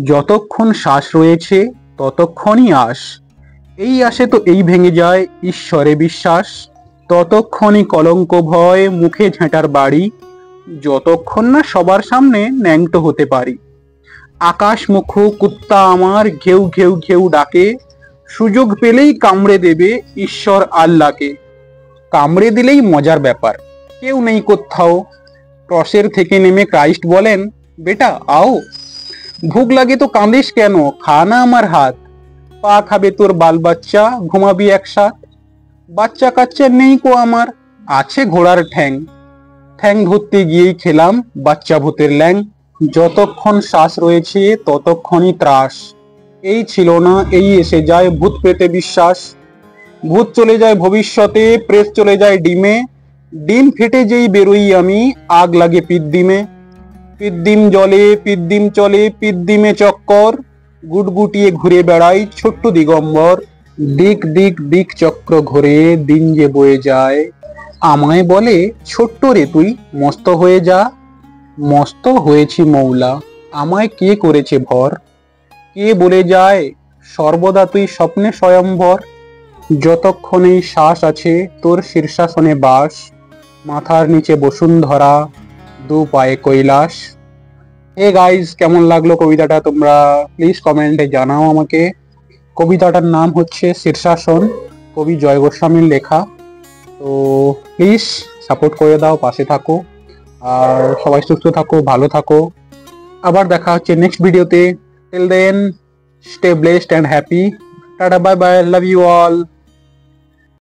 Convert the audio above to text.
যতক্ষণ শ্বাস রয়েছে ততক্ষণই আশ, এই আসে তো এই ভেঙে যায় ঈশ্বরে বিশ্বাস। ততক্ষণই কলঙ্ক ভয় মুখে ঝেঁটার বাড়ি, যতক্ষণ না সবার সামনে ন্যাংটো হতে পারি। আকাশ মুখ কুত্তা আমার ঘেউ ঘেউ ঘেউ ডাকে, সুযোগ পেলেই কামড়ে দেবে ঈশ্বর আল্লাহকে। কামড়ে দিলেই মজার ব্যাপার, কেউ নেই কোথাও। ক্রসের থেকে নেমে ক্রাইস্ট বলেন, বেটা আও। ভুক লাগে তো কাঁদিস কেন, খা না আমার হাত। পা খাবে তোর বাল বাচ্চা, ঘুমাবি একসাথ। বাচ্চা কাচ্চা নেই কো আমার, আছে ঘোড়ার ঠ্যাং। ঠ্যাং ধরতে গিয়েই খেলাম বাচ্চা ভূতের ল্যাং। যতক্ষণ শ্বাস রয়েছে ততক্ষণই ত্রাস, এই ছিল না এই এসে যায় ভূত পেতে বিশ্বাস। ভূত চলে যায় ভবিষ্যতে, প্রেস চলে যায় ডিমে। ডিম ফেটে যেই বেরোই আমি, আগ লাগে পিদ্দিমে। পিদ্দিম জলে পিদ্দিম চলে পিদ্দিমে চক্কর, গুটগুটিয়ে ঘুরে বেড়াই ছোট্ট দিগম্বর। দিক দিক দিক চক্র ঘুরে দিন যে বয়ে যায়, আমায় বলে ছোট্ট রে তুই মস্ত হয়ে যা। মস্ত হয়েছি মৌলা, আমায় কে করেছে ভর। কে বলে যায় সর্বদা তুই স্বপ্নে স্বয়ম্বর। যতক্ষণ এই শ্বাস আছে তোর শীর্ষাসনে বাস, মাথার নিচে বসুন্ধরা, দু পায়ে কৈলাস। হে গাইজ, কেমন লাগলো কবিতাটা তোমরা প্লিজ কমেন্টে জানাও আমাকে। কবিতাটার নাম হচ্ছে শীর্ষাসন, কবি জয় গোস্বামীর লেখা। তো প্লিজ সাপোর্ট করে দাও, পাশে থাকো, আর সবাই সুস্থ থাকো, ভালো থাকো। আবার দেখা হচ্ছে নেক্সট ভিডিওতে। Till then stay blessed and happy. Tata, bye bye, love you all.